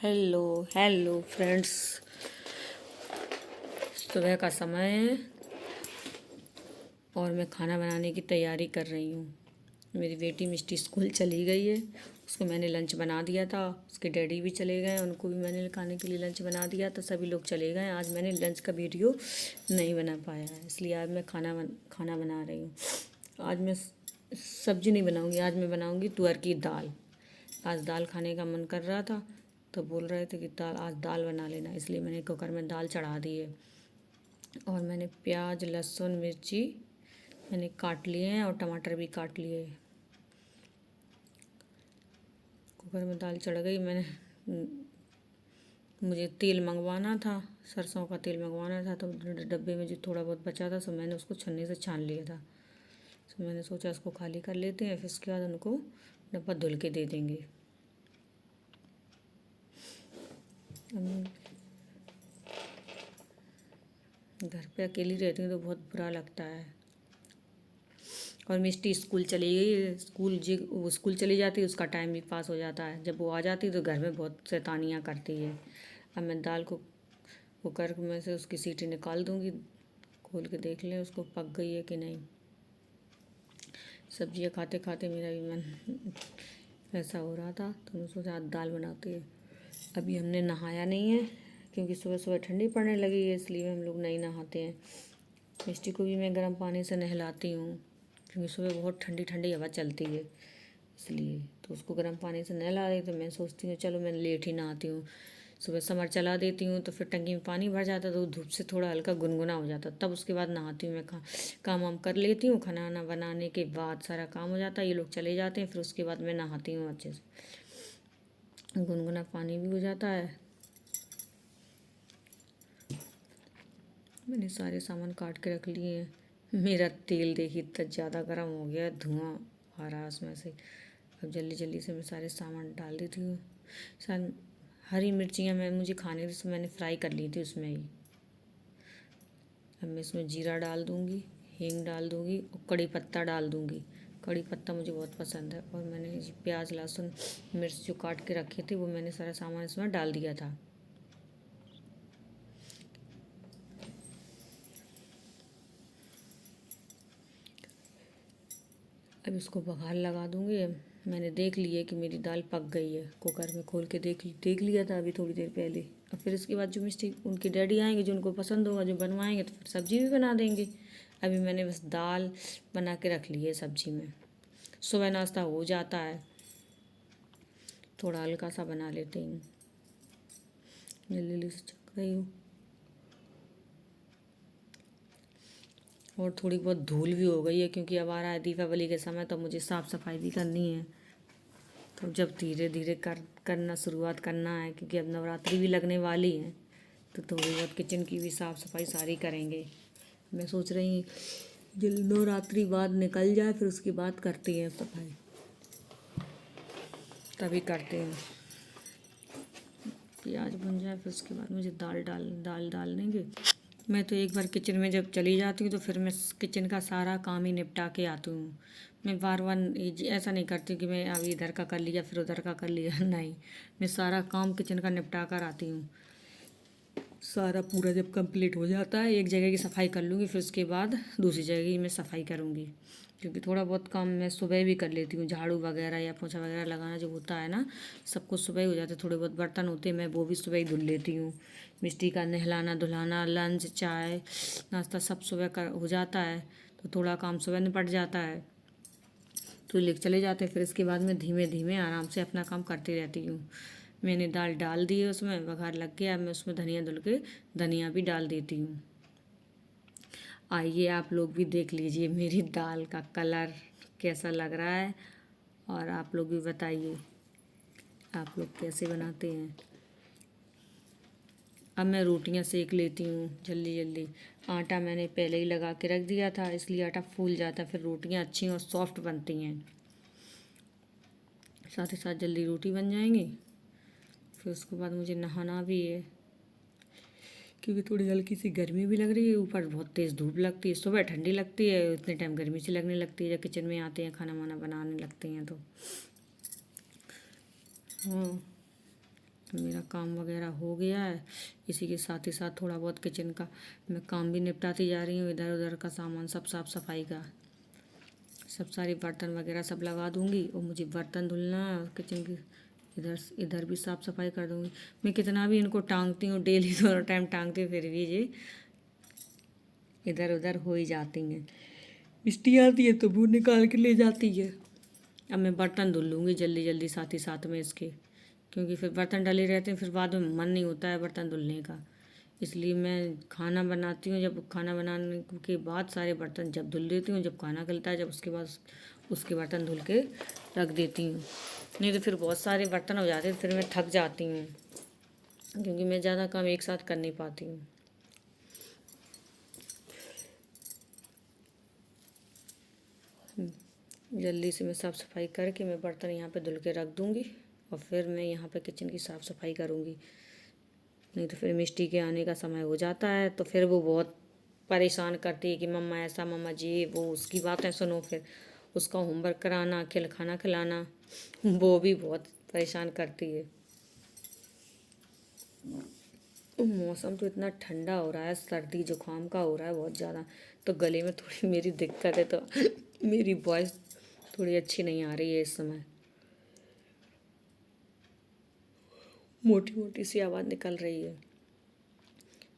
Hello hello friends. सुबह का समय है और मैं खाना बनाने की तैयारी कर रही हूँ। मेरी बेटी मिष्टी स्कूल चली गई है, उसको मैंने लंच बना दिया था। उसके डैडी भी चले गए, उनको भी मैंने खाने के लिए लंच बना दिया था। सभी लोग चले गए। आज मैंने लंच का वीडियो नहीं बना पाया है, इसलिए आज मैं खाना बना रही हूँ। आज मैं सब्ज़ी नहीं बनाऊँगी, आज मैं बनाऊँगी तुअर की दाल। आज दाल खाने का मन कर रहा था तो बोल रहे थे कि आज दाल बना लेना, इसलिए मैंने कुकर में दाल चढ़ा दी है। और मैंने प्याज लहसुन मिर्ची मैंने काट लिए हैं और टमाटर भी काट लिए हैं। कुकर में दाल चढ़ गई। मुझे तेल मंगवाना था, सरसों का तेल मंगवाना था, तो डब्बे में जो थोड़ा बहुत बचा था सो मैंने उसको छन्नी से छान लिया था। तो मैंने सोचा उसको खाली कर लेते हैं, फिर उसके बाद उनको डब्बा धुल के दे देंगे। घर पे अकेली रहती हूँ तो बहुत बुरा लगता है। और मिष्टी स्कूल चली गई है। वो स्कूल चली जाती है, उसका टाइम भी पास हो जाता है। जब वो आ जाती है तो घर में बहुत शैतानियाँ करती है। अब मैं दाल को कुकर में से उसकी सीटी निकाल दूँगी। खोल के देख लें उसको पक गई है कि नहीं। सब्जियाँ खाते खाते मेरा भी मन ऐसा हो रहा था तो मैं सोचा आज दाल बनाती है। अभी हमने नहाया नहीं है क्योंकि सुबह सुबह ठंडी पड़ने लगी है, इसलिए हम लोग नहीं नहाते हैं। मिष्टी को भी मैं गर्म पानी से नहलाती हूँ क्योंकि सुबह बहुत ठंडी ठंडी हवा चलती है, इसलिए तो उसको गर्म पानी से नहला रही। तो मैं सोचती हूँ चलो मैं लेट ही नहाती हूँ। सुबह समर चला देती हूँ तो फिर टंकी में पानी भर जाता तो धूप से थोड़ा हल्का गुनगुना हो जाता, तब उसके बाद नहाती हूँ। मैं काम वाम कर लेती हूँ। खाना वाना बनाने के बाद सारा काम हो जाता है, ये लोग चले जाते हैं, फिर उसके बाद मैं नहाती हूँ अच्छे से। गुनगुना पानी भी हो जाता है। मैंने सारे सामान काट के रख लिए हैं। मेरा तेल देखिए इतना ज़्यादा गर्म हो गया, धुआं आ रहा है उसमें से। अब जल्दी जल्दी से मैं सारे सामान डाल देती हूँ। सर हरी मिर्चियाँ मुझे खाने थी, मैंने फ्राई कर ली थी उसमें ही। अब मैं इसमें जीरा डाल दूँगी, हींग डाल दूँगी और कड़ी पत्ता डाल दूँगी। कड़ी पत्ता मुझे बहुत पसंद है। और मैंने प्याज लहसुन मिर्च जो काट के रखे थे वो मैंने सारा सामान इसमें डाल दिया था। अब इसको बघार लगा दूँगी। मैंने देख लिया कि मेरी दाल पक गई है, कुकर में खोल के देख लिया था अभी थोड़ी देर पहले। और फिर इसके बाद जो मिस्टेक उनके डैडी आएंगे, जो उनको पसंद होगा, जो बनवाएंगे, तो फिर सब्ज़ी भी बना देंगे। अभी मैंने बस दाल बना के रख ली है सब्ज़ी में। सुबह नाश्ता हो जाता है, थोड़ा हल्का सा बना लेते हैं। जल्दी जल्दी से चख रही हूँ। और थोड़ी बहुत धूल भी हो गई है क्योंकि अब आ रहा है दीपावली के समय, तो मुझे साफ़ सफाई भी करनी है। तो जब धीरे धीरे करना शुरुआत करना है क्योंकि अब नवरात्रि भी लगने वाली है, तो थोड़ी बहुत किचन की भी साफ़ सफाई सारी करेंगे। मैं सोच रही जब नवरात्रि बाद निकल जाए फिर उसके बाद करते हैं सफाई, तभी करते हैं। प्याज बन जाए फिर उसके बाद मुझे दाल डाल देंगे। मैं तो एक बार किचन में जब चली जाती हूँ तो फिर मैं किचन का सारा काम ही निपटा के आती हूँ। मैं बार बार ऐसा नहीं करती कि मैं अभी इधर का कर लिया फिर उधर का कर लिया नहीं, मैं सारा काम किचन का निपटा कर आती हूँ। सारा पूरा जब कंप्लीट हो जाता है एक जगह की सफाई कर लूँगी, फिर उसके बाद दूसरी जगह की मैं सफाई करूँगी। क्योंकि थोड़ा बहुत काम मैं सुबह भी कर लेती हूँ, झाड़ू वगैरह या पोछा वगैरह लगाना जो होता है ना, सब कुछ सुबह ही हो जाता है। थोड़े बहुत बर्तन होते हैं, मैं वो भी सुबह ही धुल लेती हूँ। मिस्टी का नहलाना धुलाना, लंच चाय नाश्ता सब सुबह कर हो जाता है, तो थोड़ा काम सुबह निपट जाता है तो लेके चले जाते हैं। फिर इसके बाद मैं धीमे धीमे आराम से अपना काम करती रहती हूँ। मैंने दाल डाल दी है, उसमें बघार लग गया। मैं उसमें धनिया धुल के धनिया भी डाल देती हूँ। आइए आप लोग भी देख लीजिए मेरी दाल का कलर कैसा लग रहा है, और आप लोग भी बताइए आप लोग कैसे बनाते हैं। अब मैं रोटियां सेक लेती हूँ जल्दी जल्दी। आटा मैंने पहले ही लगा के रख दिया था, इसलिए आटा फूल जाता है, फिर रोटियां अच्छी और सॉफ्ट बनती हैं। साथ ही साथ जल्दी रोटी बन जाएंगी। फिर उसके बाद मुझे नहाना भी है क्योंकि थोड़ी हल्की सी गर्मी भी लग रही है, ऊपर बहुत तेज़ धूप लगती है। सुबह ठंडी लगती है, उतने टाइम गर्मी सी लगने लगती है जब किचन में आते हैं खाना वाना बनाने लगते हैं तो। हाँ, मेरा काम वगैरह हो गया है। इसी के साथ ही साथ थोड़ा बहुत किचन का मैं काम भी निपटाती जा रही हूँ। इधर उधर का सामान सब साफ सफाई का सब सारे बर्तन वगैरह सब लगा दूँगी और मुझे बर्तन धुलना है और किचन की इधर इधर भी साफ़ सफाई कर दूँगी। मैं कितना भी इनको टांगती हूँ, डेली दोनों टाइम टांगती हूँ, फिर भी ये इधर उधर हो ही जाती हैं। मिस्टी आती है तो वो निकाल के ले जाती है। अब मैं बर्तन धुल लूँगी जल्दी जल्दी साथ ही साथ में इसके, क्योंकि फिर बर्तन डले रहते हैं, फिर बाद में मन नहीं होता है बर्तन धुलने का। इसलिए मैं खाना बनाती हूँ, जब खाना बनाने के बाद सारे बर्तन जब धुल देती हूँ, जब खाना खलता है जब उसके बाद उसके बर्तन धुल के रख देती हूँ। नहीं तो फिर बहुत सारे बर्तन हो जाते हैं, फिर मैं थक जाती हूँ, क्योंकि मैं ज़्यादा काम एक साथ कर नहीं पाती हूँ। जल्दी से मैं साफ़ सफाई करके मैं बर्तन यहाँ पे धुल के रख दूँगी और फिर मैं यहाँ पे किचन की साफ़ सफाई करूँगी। नहीं तो फिर मिष्टी के आने का समय हो जाता है तो फिर वो बहुत परेशान करती है कि मम्मा ऐसा, मम्मा जी वो, उसकी बातें सुनो, फिर उसका होमवर्क कराना, खाना खिलाना, वो भी बहुत परेशान करती है। मौसम तो इतना ठंडा हो रहा है, सर्दी जुकाम का हो रहा है बहुत ज़्यादा, तो गले में थोड़ी मेरी दिक्कत है, तो मेरी वॉइस थोड़ी अच्छी नहीं आ रही है इस समय। मोटी मोटी सी आवाज़ निकल रही है।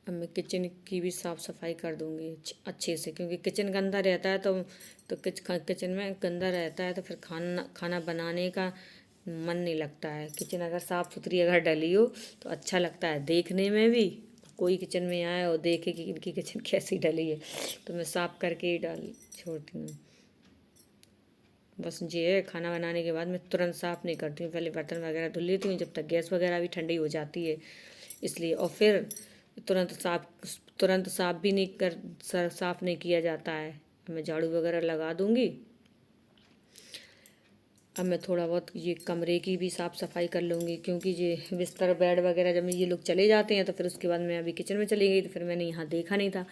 अब मैं किचन की भी साफ़ सफाई कर दूँगी अच्छे से, क्योंकि किचन गंदा रहता है तो किचन में गंदा रहता है तो फिर खाना बनाने का मन नहीं लगता है। किचन अगर साफ़ सुथरी अगर डली हो तो अच्छा लगता है देखने में भी। कोई किचन में आए और देखे कि इनकी किचन कैसी डली है, तो मैं साफ़ करके ही डाल छोड़ती हूँ। बस ये है, खाना बनाने के बाद मैं तुरंत साफ़ नहीं करती हूँ, पहले बर्तन वगैरह धुल लेती हूँ जब तक गैस वगैरह भी ठंडी हो जाती है, इसलिए। और फिर तुरंत साफ़ भी नहीं साफ़ नहीं किया जाता है। मैं झाड़ू वगैरह लगा दूँगी। अब मैं थोड़ा बहुत ये कमरे की भी साफ़ सफाई कर लूँगी, क्योंकि ये बिस्तर बेड वगैरह जब ये लोग चले जाते हैं तो फिर उसके बाद मैं अभी किचन में चली गई, तो फिर मैंने यहाँ देखा नहीं था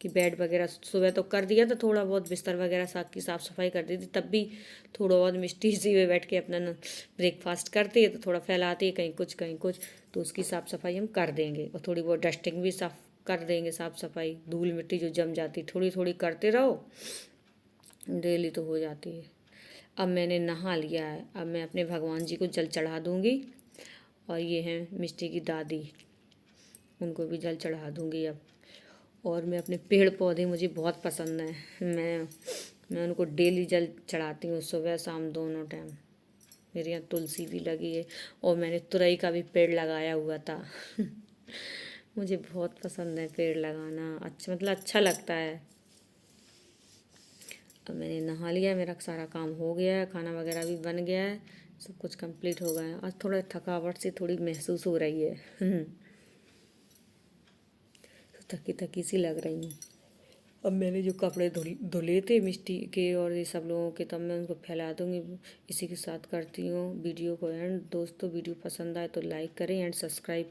कि बेड वगैरह सुबह तो कर दिया था, थोड़ा बहुत बिस्तर वगैरह साफ़ सफाई कर दी थी, तब भी थोड़ा बहुत मिष्टी इसी में बैठ के अपना ब्रेकफास्ट करती है तो थोड़ा फैलाती है कहीं कुछ, तो उसकी साफ़ सफाई हम कर देंगे। और थोड़ी बहुत डस्टिंग भी साफ़ कर देंगे, साफ़ सफाई, धूल मिट्टी जो जम जाती थोड़ी थोड़ी करते रहो, डेली तो हो जाती है। अब मैंने नहा लिया है, अब मैं अपने भगवान जी को जल चढ़ा दूँगी। और ये हैं मिष्टी की दादी, उनको भी जल चढ़ा दूँगी अब। और मैं अपने पेड़ पौधे, मुझे बहुत पसंद हैं, मैं उनको डेली जल चढ़ाती हूँ, सुबह शाम दोनों टाइम। मेरे यहाँ तुलसी भी लगी है और मैंने तुरई का भी पेड़ लगाया हुआ था। मुझे बहुत पसंद है पेड़ लगाना, अच्छा लगता है। अब मैंने नहा लिया, मेरा सारा काम हो गया है, खाना वगैरह भी बन गया है, सब कुछ कंप्लीट हो गया है। आज थोड़ा थकावट सी थोड़ी महसूस हो रही है। तो थकी थकी सी लग रही हूँ। अब मैंने जो कपड़े धुले थे मिष्टी के और ये सब लोगों के, तब मैं उनको फैला दूँगी। इसी के साथ करती हूँ वीडियो को एंड। दोस्तों वीडियो पसंद आए तो लाइक करें एंड सब्सक्राइब